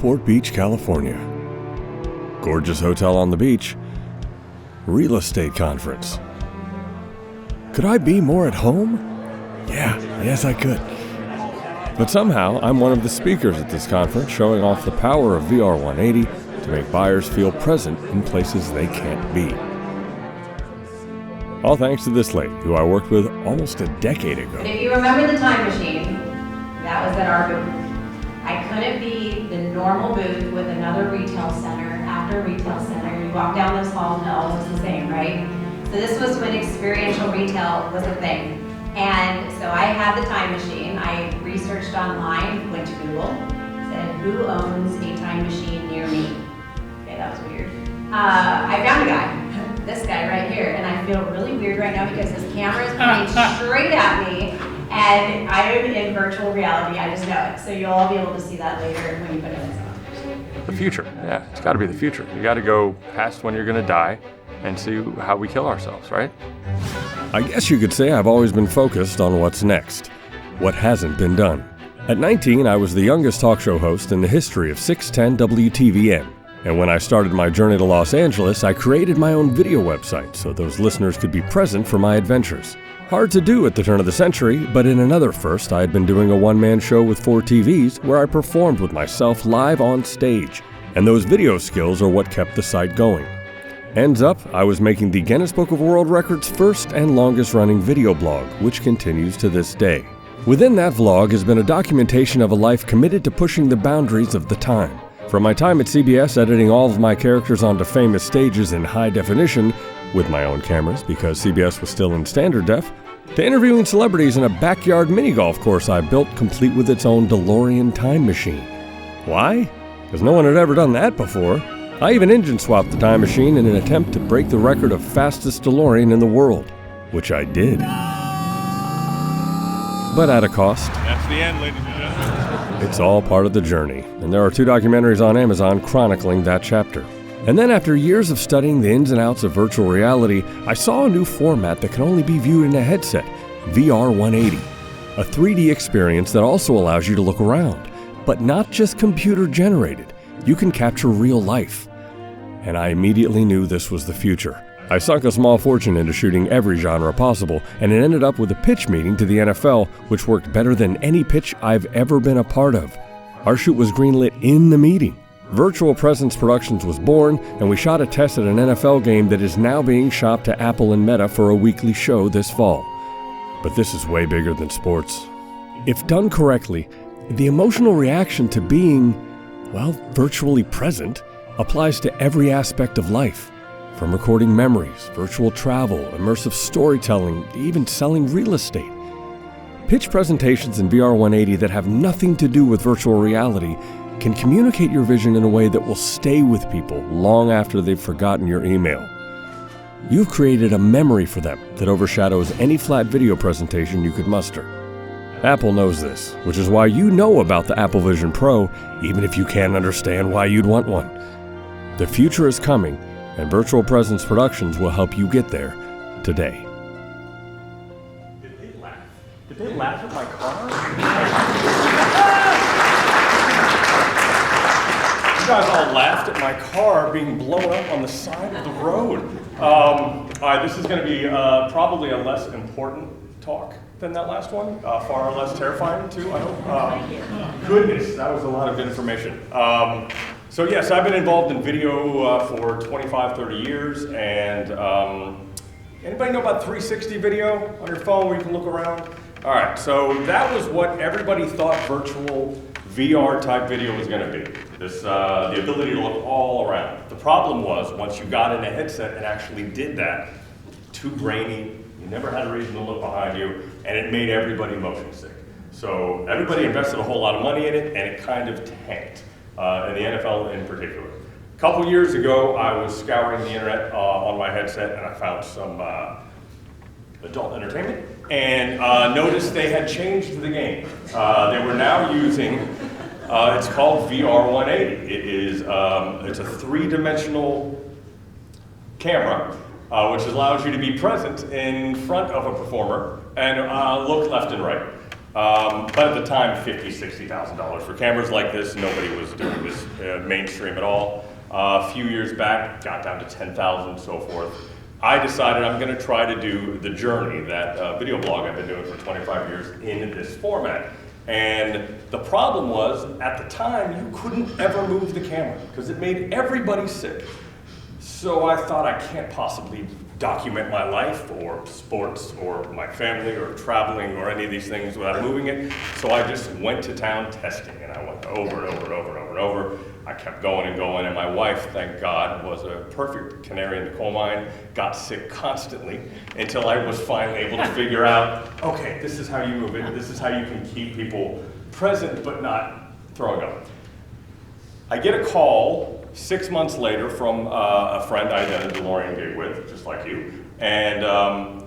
Newport Beach, California. Gorgeous hotel on the beach. Real estate conference. Could I be more at home? Yes I could. But somehow, I'm one of the speakers at this conference, showing off the power of VR180 to make buyers feel present in places they can't be. All thanks to this lady, who I worked with almost a decade ago. If you remember the time machine, that was at our booth. I couldn't be the normal booth with another retail center after retail center. You walk down those halls and it all looks the same, right? So this was when experiential retail was a thing. And so I had the time machine. I researched online, went to Google, said, who owns a time machine near me? Okay, that was weird. I found a guy, this guy right here, and I feel really weird right now because his camera is pointing straight at me, and I am in virtual reality, I just know it. So you'll all be able to see that later when you put it in. The future, yeah, it's gotta be the future. You gotta go past when you're gonna die and see how we kill ourselves, right? I guess you could say I've always been focused on what's next, what hasn't been done. At 19, I was the youngest talk show host in the history of 610 WTVN. And when I started my journey to Los Angeles, I created my own video website so those listeners could be present for my adventures. Hard to do at the turn of the century, but in another first, I had been doing a one-man show with 4 TVs where I performed with myself live on stage. And those video skills are what kept the site going. Ends up, I was making the Guinness Book of World Records' first and longest running video blog, which continues to this day. Within that vlog has been a documentation of a life committed to pushing the boundaries of the time. From my time at CBS editing all of my characters onto famous stages in high definition, with my own cameras because CBS was still in standard def, to interviewing celebrities in a backyard mini golf course I built complete with its own DeLorean time machine. Why? Because no one had ever done that before. I even engine swapped the time machine in an attempt to break the record of fastest DeLorean in the world, which I did. But at a cost. That's the end, ladies and gentlemen. It's all part of the journey, and there are 2 documentaries on Amazon chronicling that chapter. And then after years of studying the ins and outs of virtual reality, I saw a new format that can only be viewed in a headset, VR180, a 3D experience that also allows you to look around, but not just computer generated. You can capture real life. And I immediately knew this was the future. I sunk a small fortune into shooting every genre possible, and it ended up with a pitch meeting to the NFL, which worked better than any pitch I've ever been a part of. Our shoot was greenlit in the meeting. Virtual Presence Productions was born, and we shot a test at an NFL game that is now being shopped to Apple and Meta for a weekly show this fall. But this is way bigger than sports. If done correctly, the emotional reaction to being, well, virtually present applies to every aspect of life. From recording memories, virtual travel, immersive storytelling, even selling real estate. Pitch presentations in VR180 that have nothing to do with virtual reality can communicate your vision in a way that will stay with people long after they've forgotten your email. You've created a memory for them that overshadows any flat video presentation you could muster. Apple knows this, which is why you know about the Apple Vision Pro, even if you can't understand why you'd want one. The future is coming, and Virtual Presence Productions will help you get there today. Did they laugh? Did they laugh at my car? You guys all laughed at my car being blown up on the side of the road. All right, this is going to be probably a less important talk than that last one. Far less terrifying too, I hope. Goodness, that was a lot of information. So yes, I've been involved in video for 25, 30 years, and anybody know about 360 video on your phone where you can look around? All right, so that was what everybody thought virtual VR type video was going to be. This, the ability to look all around. The problem was, once you got in a headset and actually did that, too grainy, you never had a reason to look behind you, and it made everybody motion sick. So everybody invested a whole lot of money in it, and it kind of tanked. In the NFL in particular. A couple years ago, I was scouring the internet on my headset, and I found some adult entertainment, and noticed they had changed the game. They were now using, it's called VR180. It is, it's a 3-dimensional camera, which allows you to be present in front of a performer and look left and right. But at the time, $50,000, $60,000 for cameras like this. Nobody was doing this mainstream at all. A few years back, got down to $10,000, so forth. I decided I'm going to try to do the journey, that video blog I've been doing for 25 years in this format. And the problem was, at the time, you couldn't ever move the camera because it made everybody sick. So I thought, I can't possibly document my life or sports or my family or traveling or any of these things without moving it. So I just went to town testing, and I went over and over and over and over and over. I kept going and going, and my wife, thank God, was a perfect canary in the coal mine, got sick constantly until I was finally able to figure out, okay, this is how you move it, this is how you can keep people present but not throwing up. I get a call 6 months later from a friend I did a DeLorean gig with, just like you, and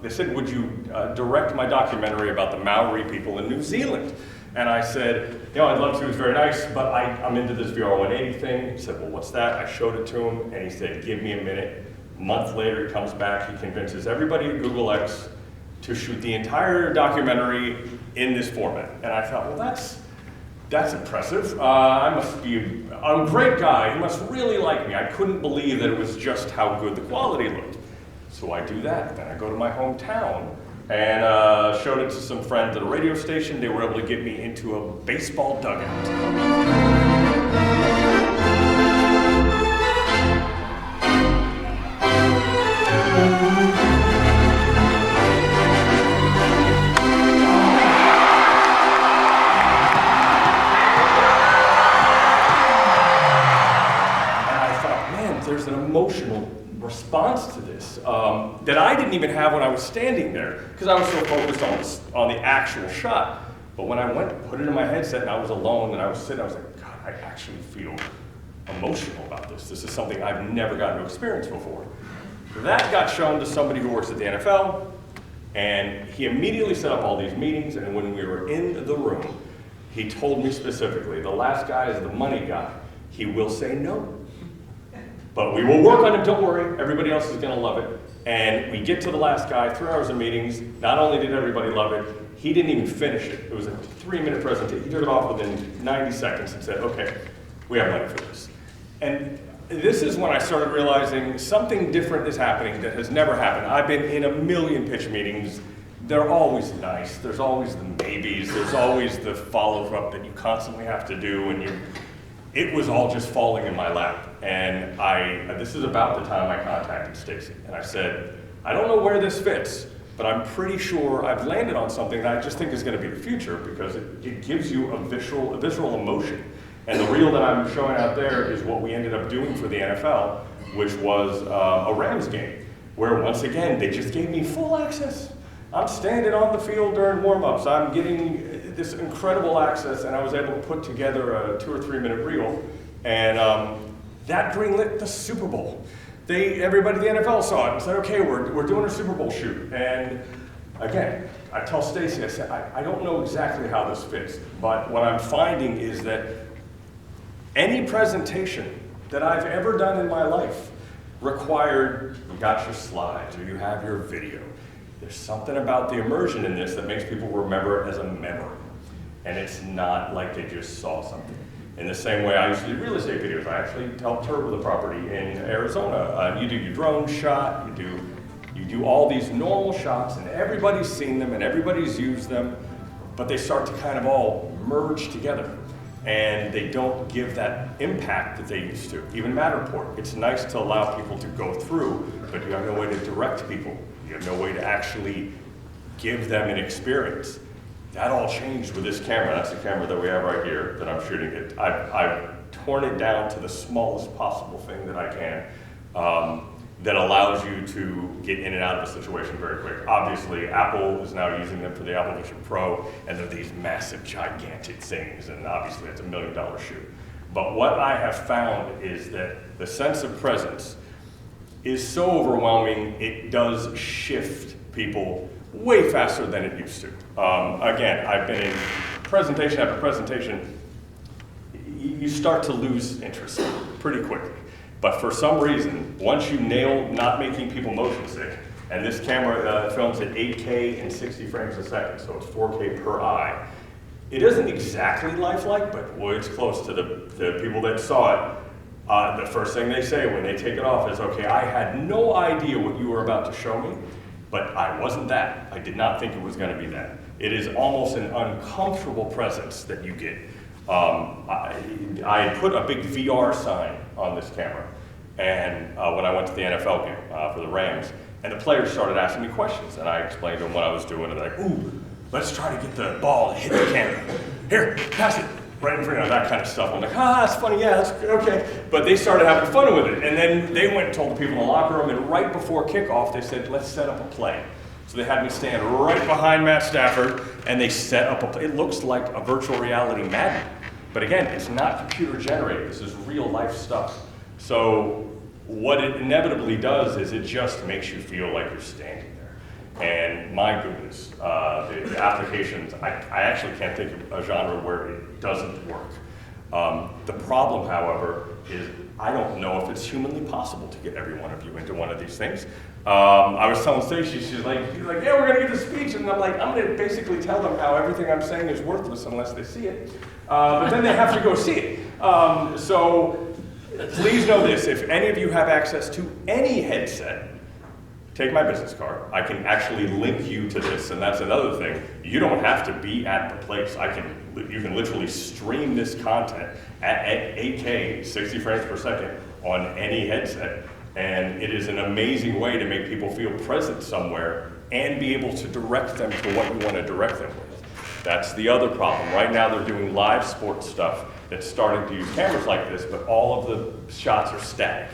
they said, would you direct my documentary about the Maori people in New Zealand? And I said, I'd love to, it was very nice, but I'm into this VR180 thing. He said, well, what's that? I showed it to him, and he said, give me a minute. A month later, he comes back, he convinces everybody at Google X to shoot the entire documentary in this format. And I thought, well, that's impressive. I must be a great guy. He must really like me. I couldn't believe that it was just how good the quality looked. So I do that. Then I go to my hometown and showed it to some friends at a radio station. They were able to get me into a baseball dugout. There's an emotional response to this that I didn't even have when I was standing there because I was so focused on the actual shot. But when I went and put it in my headset and I was alone and I was sitting, I was like, God, I actually feel emotional about this. This is something I've never gotten to experience before. That got shown to somebody who works at the NFL, and he immediately set up all these meetings, and when we were in the room, he told me specifically, the last guy is the money guy. He will say no. But we will work on it, don't worry, everybody else is gonna love it. And we get to the last guy, 3 hours of meetings, not only did everybody love it, he didn't even finish it. It was a 3-minute presentation. He took it off within 90 seconds and said, okay, we have money for this. And this is when I started realizing something different is happening that has never happened. I've been in a million pitch meetings. They're always nice. There's always the maybes. There's always the follow-up that you constantly have to do, and it was all just falling in my lap. And this is about the time I contacted Stacy, and I said, I don't know where this fits, but I'm pretty sure I've landed on something that I just think is going to be the future because it gives you a visceral emotion. And the reel that I'm showing out there is what we ended up doing for the NFL, which was a Rams game, where once again, they just gave me full access. I'm standing on the field during warm-ups. I'm getting this incredible access, and I was able to put together a 2 or 3 minute reel, and that greenlit the Super Bowl. Everybody in the NFL saw it and said, okay, we're doing a Super Bowl shoot. And again, I tell Stacy, I said, I don't know exactly how this fits, but what I'm finding is that any presentation that I've ever done in my life required, you got your slides or you have your video. There's something about the immersion in this that makes people remember it as a memory. And it's not like they just saw something. In the same way I used to do real estate videos. I actually helped tour with a property in Arizona. You do your drone shot, you do all these normal shots, and everybody's seen them and everybody's used them, but they start to kind of all merge together. And they don't give that impact that they used to. Even Matterport, it's nice to allow people to go through, but you have no way to direct people. You have no way to actually give them an experience. That all changed with this camera. That's the camera that we have right here that I'm shooting it. I've torn it down to the smallest possible thing that I can that allows you to get in and out of a situation very quick. Obviously, Apple is now using them for the Apple Vision Pro, and they're these massive, gigantic things, and obviously it's $1 million shoot. But what I have found is that the sense of presence is so overwhelming, it does shift people way faster than it used to. Again, I've been in presentation after presentation, you start to lose interest pretty quickly. But for some reason, once you nail not making people motion sick, And this camera films at 8K and 60 frames a second, so it's 4K per eye. It isn't exactly lifelike, but boy, it's close to the people that saw it. The first thing they say when they take it off is, okay, I had no idea what you were about to show me, but I wasn't that. I did not think it was going to be that. It is almost an uncomfortable presence that you get. I put a big VR sign on this camera, and when I went to the NFL game for the Rams, and the players started asking me questions, and I explained to them what I was doing, and they're like, ooh, let's try to get the ball to hit the camera. Here, pass it. Right in front of that kind of stuff. I'm like, that's funny, yeah, that's okay. But they started having fun with it. And then they went and told the people in the locker room, and right before kickoff, they said, let's set up a play. So they had me stand right behind Matt Stafford, and they set up a play. It looks like a virtual reality Madden. But again, it's not computer generated. This is real life stuff. So what it inevitably does is it just makes you feel like you're standing there. And my goodness, the applications, I actually can't think of a genre where it doesn't work. The problem, however, is I don't know if it's humanly possible to get every one of you into one of these things. I was telling Stacey, she's like, yeah, we're gonna get the speech, and I'm like, I'm gonna basically tell them how everything I'm saying is worthless unless they see it. But then they have to go see it. So please know this, if any of you have access to any headset, take my business card. I can actually link you to this, and that's another thing. You don't have to be at the place. You can literally stream this content at 8K, 60 frames per second on any headset. And it is an amazing way to make people feel present somewhere and be able to direct them to what you want to direct them with. That's the other problem. Right now they're doing live sports stuff that's starting to use cameras like this, but all of the shots are static,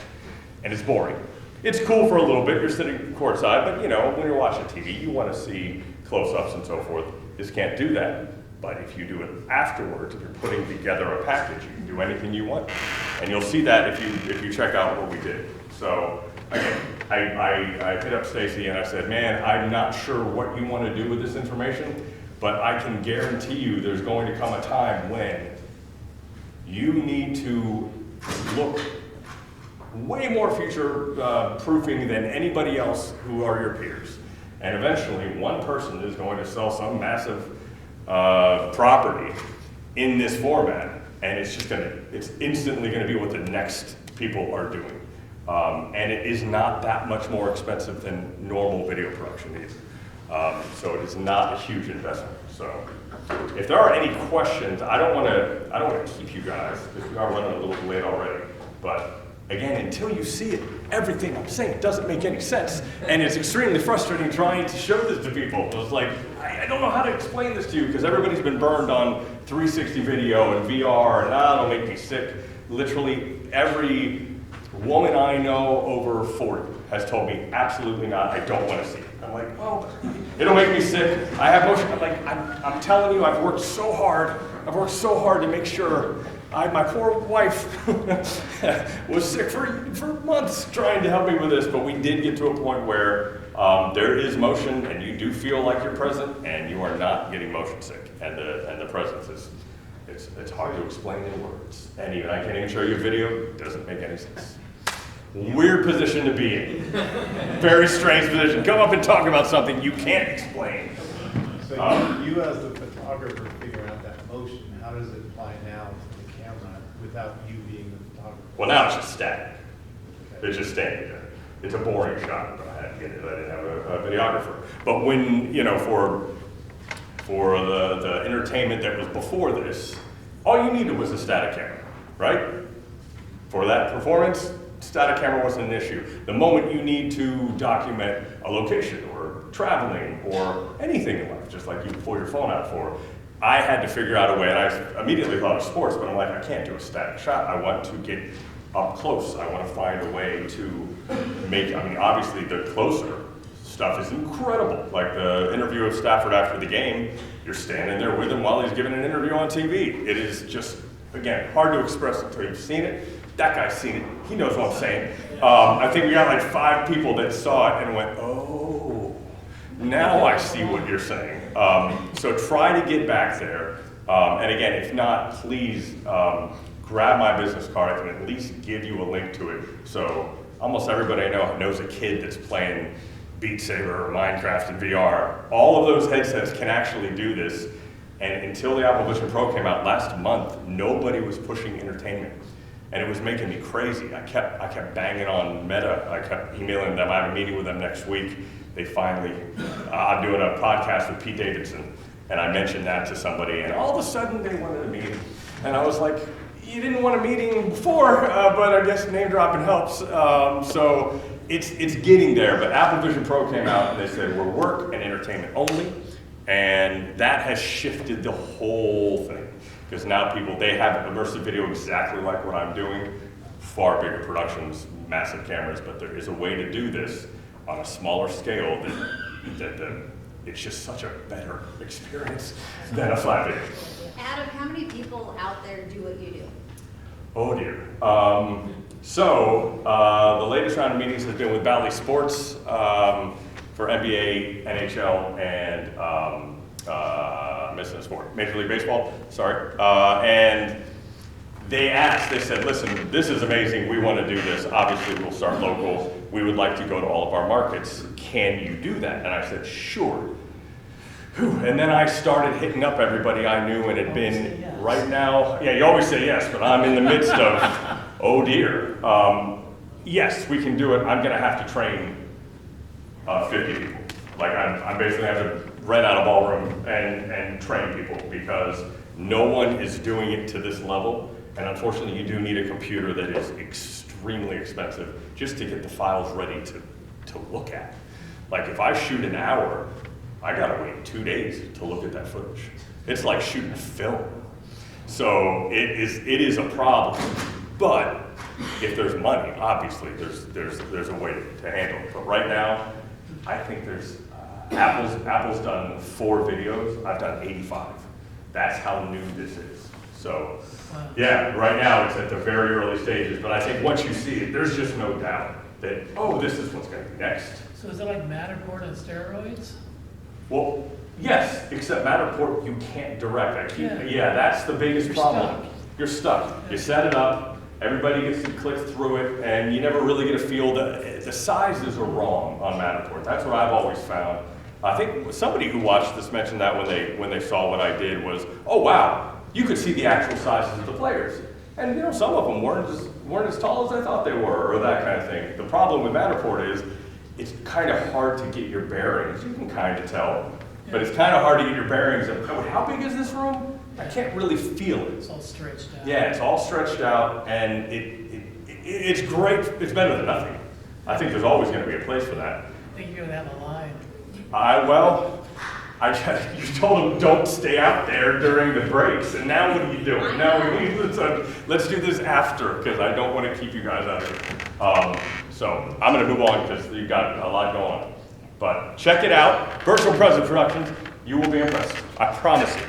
and it's boring. It's cool for a little bit, you're sitting courtside, but you know, when you're watching TV, you want to see close-ups and so forth. This can't do that. But if you do it afterwards, if you're putting together a package, you can do anything you want. And you'll see that if you check out what we did. So again, I hit up Stacey and I said, man, I'm not sure what you want to do with this information, but I can guarantee you there's going to come a time when you need to look way more future proofing than anybody else who are your peers. And eventually one person is going to sell some massive property in this format, and it's instantly gonna be what the next people are doing. And it is not that much more expensive than normal video production is. So it is not a huge investment. So if there are any questions, I don't wanna keep you guys, because we are running a little late already, but again, until you see it, everything I'm saying doesn't make any sense. And it's extremely frustrating trying to show this to people. It's like, I don't know how to explain this to you because everybody's been burned on 360 video and VR, and it'll make me sick. Literally every woman I know over 40 has told me, absolutely not, I don't want to see it. I'm like, well, it'll make me sick. I have motion. I'm like, I'm telling you, I've worked so hard to make sure. My poor wife was sick for months trying to help me with this, but we did get to a point where there is motion and you do feel like you're present and you are not getting motion sick. And the presence is, it's hard to explain in words. And even I can't even show you a video, it doesn't make any sense. Weird position to be in. Very strange position. Come up and talk about something you can't explain. So you as the photographer figuring out that motion, how does it apply now to the camera without you being the photographer? Well, now it's just static. Okay. It's just standing there. It's a boring shot, but I had to get it. I didn't have a videographer. But when, you know, for the entertainment that was before this, all you needed was a static camera, right? For that performance, static camera wasn't an issue. The moment you need to document a location or traveling or anything in life, just like you pull your phone out for, I had to figure out a way, and I immediately thought of sports, but I'm like, I can't do a static shot. I want to get up close. I want to find a way to make, I mean, obviously the closer stuff is incredible. Like the interview of Stafford after the game, you're standing there with him while he's giving an interview on TV. It is just, again, hard to express until you've seen it. That guy's seen it. He knows what I'm saying. I think we got like 5 people that saw it and went, oh, now I see what you're saying. So try to get back there. And again, if not, please grab my business card. I can at least give you a link to it. So almost everybody I know knows a kid that's playing Beat Saber, Minecraft, and VR. All of those headsets can actually do this. And until the Apple Vision Pro came out last month, nobody was pushing entertainment. And it was making me crazy. I kept banging on Meta. I kept emailing them. I have a meeting with them next week. They finally, I'm doing a podcast with Pete Davidson. And I mentioned that to somebody, and all of a sudden they wanted a meeting. And I was like, you didn't want a meeting before, but I guess name dropping helps. So it's getting there, but Apple Vision Pro came out and they said we're work and entertainment only. And that has shifted the whole thing. Because now they have immersive video exactly like what I'm doing. Far bigger productions, massive cameras, but there is a way to do this on a smaller scale that it's just such a better experience than a flat video. Adam, how many people out there do what you do? Oh dear. The latest round of meetings has been with Bally Sports for NBA, NHL, and missing a sport, Major League Baseball, sorry. And they said, listen, this is amazing, we want to do this. Obviously, we'll start local. We would like to go to all of our markets. Can you do that? And I said, sure. And then I started hitting up everybody I knew and had been right now. Yeah, you always say yes, but I'm in the midst of, oh dear. Yes, we can do it. I'm gonna have to train 50 people. Like I'm basically have to rent out a ballroom and train people because no one is doing it to this level. And unfortunately, you do need a computer that is extremely expensive just to get the files ready to look at. Like if I shoot an hour, I gotta wait 2 days to look at that footage. It's like shooting film. So it is a problem. But if there's money, obviously there's a way to handle it. But right now, I think there's Apple's done 4 videos. I've done 85. That's how new this is. So yeah, right now it's at the very early stages. But I think once you see it, there's just no doubt that, oh, this is what's gonna be next. So is it like Matterport on steroids? Well, yes, except Matterport you can't direct. Yeah, that's the biggest You're problem. stuck. You're stuck. You set it up, everybody gets to click through it, and you never really get a feel that the sizes are wrong on Matterport. That's what I've always found. I think somebody who watched this mentioned that when they saw what I did was, oh wow, you could see the actual sizes of the players. And some of them weren't as tall as I thought they were, or that kind of thing. The problem with Matterport is it's kind of hard to get your bearings. You can kind of tell, but it's kind of hard to get your bearings of, oh, how big is this room? I can't really feel it. It's all stretched out. Yeah, it's all stretched out, and it's great. It's better than nothing. I think there's always going to be a place for that. I think you're gonna have a line. You told them don't stay out there during the breaks, and now what are you doing? Now let's do this after, because I don't want to keep you guys out here. So I'm going to move on because you've got a lot going on. But check it out, Virtual Present Productions. You will be impressed. I promise you.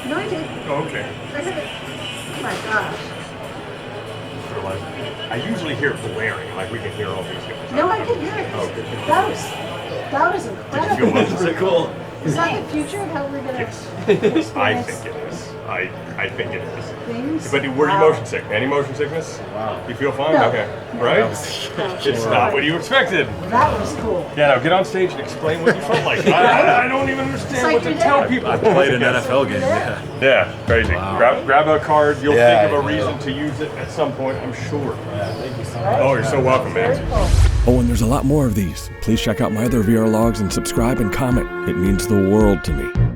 No, I did. Oh, okay. I heard it. Oh my gosh. I usually hear blaring, like we can hear all these guys. No, I could hear it. Oh, good. That was incredible. That's pretty cool. Is that the future of how we're gonna Yes. experience I think it is. I think it is. things? But were you Wow. motion sick? Any motion sickness? Wow. You feel fine? No. Okay. Right? No. It's not what you expected. That was cool. Yeah, now get on stage and explain what you felt like. I don't even understand It's like what to you're tell there. people. I played an NFL game, yeah. Yeah, crazy. Wow. Grab a card. You'll Yeah, think of a I reason will. to use it at some point, I'm sure. Thank you so Right? Oh, you're so welcome, Very man. cool. Oh, and there's a lot more of these. Please check out my other VRLOGs and subscribe and comment. It means the world to me.